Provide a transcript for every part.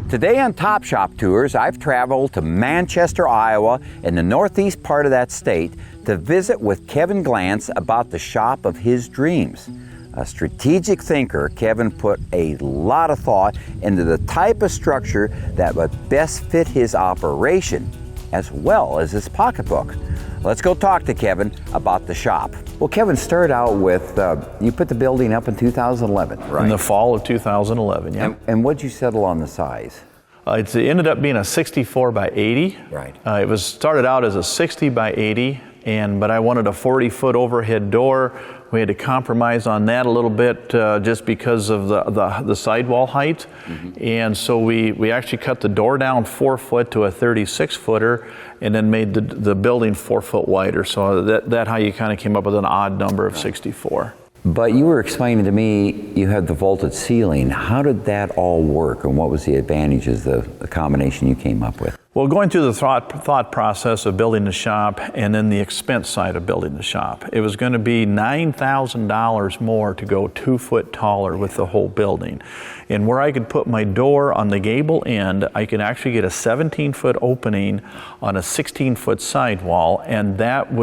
Today on Top Shop Tours, I've traveled to Manchester, Iowa, in the northeast part of that state, to visit with Kevin Glantz about the shop of his dreams. A strategic thinker, Kevin put a lot of thought into the type of structure that would best fit his operation, as well as his pocketbook. Let's go talk to Kevin about the shop. Well, Kevin, started out with, you put the building up in 2011, right? In the fall of 2011, yeah. And what'd you settle on the size? It ended up being a 64 by 80. Right. It was started out as a 60 by 80, but I wanted a 40-foot overhead door. We had to compromise on that a little bit just because of the sidewall height. Mm-hmm. And so we actually cut the door down 4 foot to a 36-footer and then made the building 4 foot wider. So that how you kind of came up with an odd number of 64. But you were explaining to me you had the vaulted ceiling. How did that all work, and what was the advantages, the combination you came up with? Well, going through the thought process of building the shop and then the expense side of building the shop, it was going to be $9,000 more to go 2 foot taller with the whole building. And where I could put my door on the gable end, I could actually get a 17-foot opening on a 16-foot sidewall, and that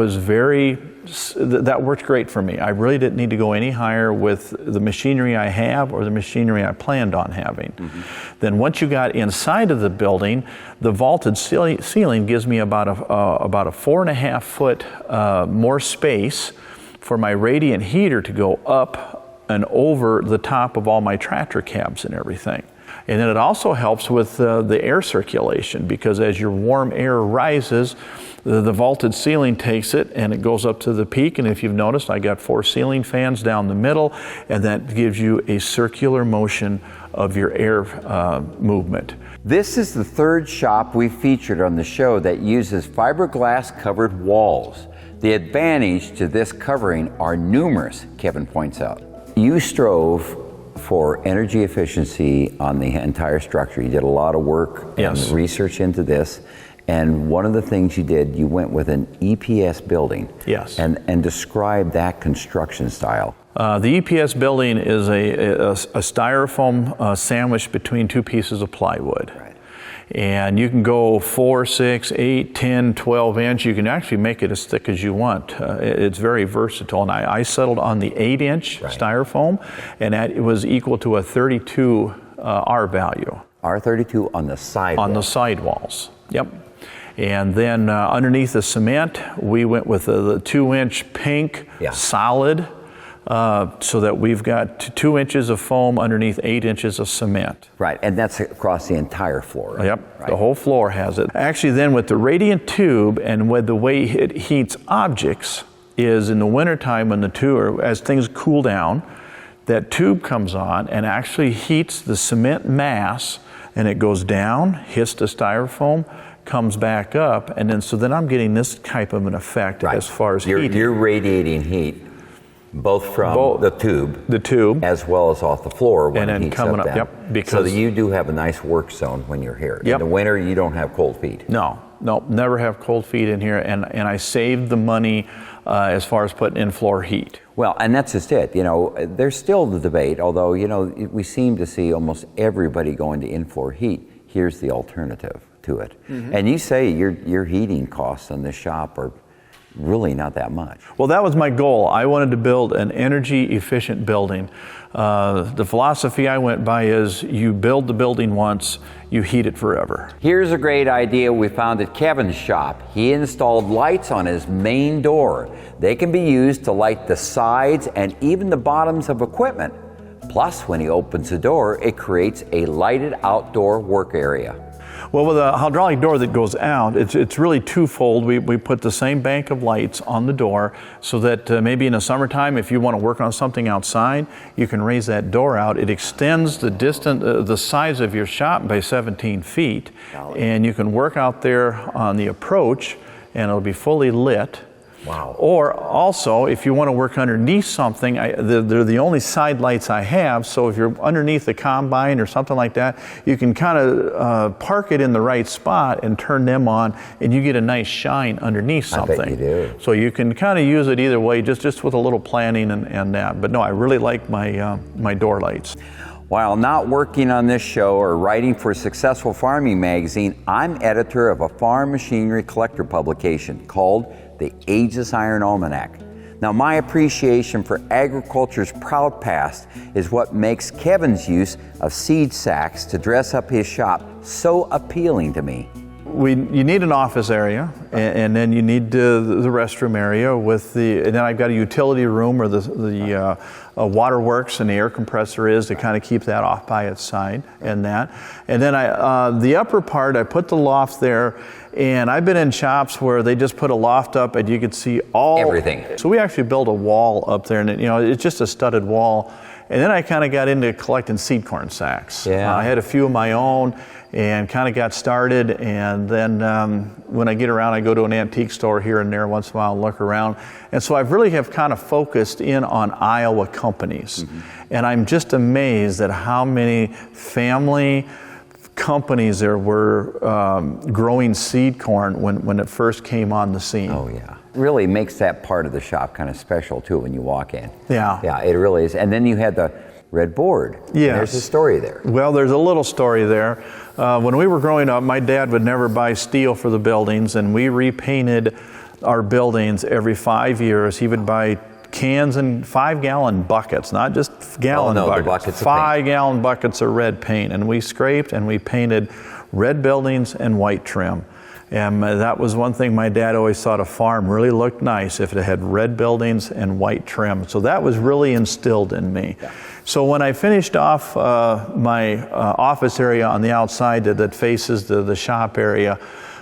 worked great for me. I really didn't need to go any higher with the machinery I have or the machinery I planned on having. Mm-hmm. Then once you got inside of the building, the vaulted ceiling gives me about a 4.5 foot more space for my radiant heater to go up and over the top of all my tractor cabs and everything. And then it also helps with the air circulation, because as your warm air rises, the vaulted ceiling takes it and it goes up to the peak. And if you've noticed, I got 4 ceiling fans down the middle, and that gives you a circular motion of your air movement. This is the third shop we featured on the show that uses fiberglass covered walls. The advantage to this covering are numerous, Kevin points out. You strove for energy efficiency on the entire structure. You did a lot of work and research into this. And one of the things you did, you went with an EPS building. Yes. And describe that construction style. The EPS building is a styrofoam sandwiched between 2 pieces of plywood. Right. And you can go 4, 6, 8, 10, 12 inch. You can actually make it as thick as you want. It's very versatile. And I settled on the 8-inch styrofoam, and that was equal to a 32 R value. R32 on the sidewalls? On the sidewalls, yep. And then underneath the cement, we went with the 2-inch pink solid, so that we've got 2 inches of foam underneath 8 inches of cement. Right, and that's across the entire floor, right? Yep, right. The whole floor has it. Actually then with the radiant tube and with the way it heats objects is in the wintertime when as things cool down, that tube comes on and actually heats the cement mass, and it goes down, hits the styrofoam, comes back up, and then so then I'm getting this type of an effect as far as heating. You're radiating heat both from the tube, as well as off the floor when it heats up. Yep, so that you do have a nice work zone when you're here. Yep. In the winter, you don't have cold feet. No, never have cold feet in here, and I saved the money as far as putting in floor heat. Well, and that's just it. You know, there's still the debate, although, you know, we seem to see almost everybody going to in-floor heat. Here's the alternative to it. Mm-hmm. And you say your heating costs on this shop are really not that much. Well, that was my goal. I wanted to build an energy efficient building. The philosophy I went by is you build the building once, you heat it forever. Here's a great idea we found at Kevin's shop. He installed lights on his main door. They can be used to light the sides and even the bottoms of equipment. Plus, when he opens the door, it creates a lighted outdoor work area. Well, with a hydraulic door that goes out, it's really twofold. We put the same bank of lights on the door so that maybe in the summertime, if you want to work on something outside, you can raise that door out. It extends the size of your shop by 17 feet, and you can work out there on the approach, and it'll be fully lit. Wow. Or also, if you want to work underneath something, they're the only side lights I have, so if you're underneath the combine or something like that, you can kind of park it in the right spot and turn them on, and you get a nice shine underneath something. I bet you do. So you can kind of use it either way, just with a little planning and that. But no, I really like my door lights. While not working on this show or writing for Successful Farming magazine, I'm editor of a farm machinery collector publication called the Ageless Iron Almanac. Now, my appreciation for agriculture's proud past is what makes Kevin's use of seed sacks to dress up his shop so appealing to me. You need an office area, and then you need the restroom area and then I've got a utility room where the waterworks and the air compressor is to kind of keep that off by its side and that. And then the upper part, I put the loft there, and I've been in shops where they just put a loft up and you could see everything. So we actually built a wall up there, and it's just a studded wall. And then I kind of got into collecting seed corn sacks. Yeah. I had a few of my own and kind of got started, and then when I get around, I go to an antique store here and there once in a while and look around. And so I really have kind of focused in on Iowa companies. And I'm just amazed at how many family companies there were growing seed corn when it first came on the scene. Oh yeah, really makes that part of the shop kind of special too when you walk in. Yeah. Yeah, it really is. And then you had the red board. Yes. There's a story there. Well, there's a little story there. When we were growing up, my dad would never buy steel for the buildings, and we repainted our buildings every 5 years. He would buy cans and 5-gallon buckets, not just gallon buckets. 5-gallon buckets of red paint, and we scraped and we painted red buildings and white trim. And that was one thing my dad always thought a farm really looked nice if it had red buildings and white trim. So that was really instilled in me. Yeah. So when I finished off my office area on the outside that faces the shop area,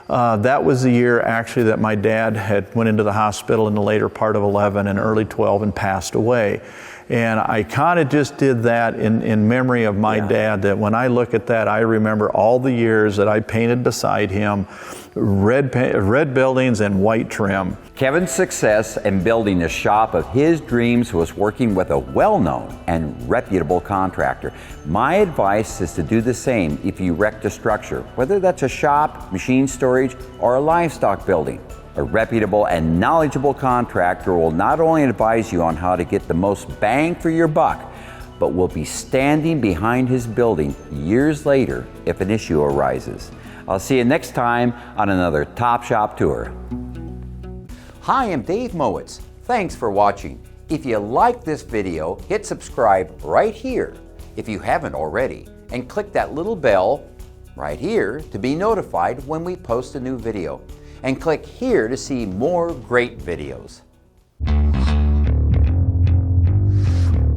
that was the year actually that my dad had went into the hospital in the later part of 11 and early 12 and passed away. And I kind of just did that in memory of my dad, that when I look at that, I remember all the years that I painted beside him, red buildings and white trim. Kevin's success in building the shop of his dreams was working with a well-known and reputable contractor. My advice is to do the same if you erect a structure, whether that's a shop, machine storage, or a livestock building. A reputable and knowledgeable contractor will not only advise you on how to get the most bang for your buck, but will be standing behind his building years later if an issue arises. I'll see you next time on another Top Shop Tour. Hi, I'm Dave Mowitz. Thanks for watching. If you like this video, hit subscribe right here if you haven't already, and click that little bell right here to be notified when we post a new video. And click here to see more great videos.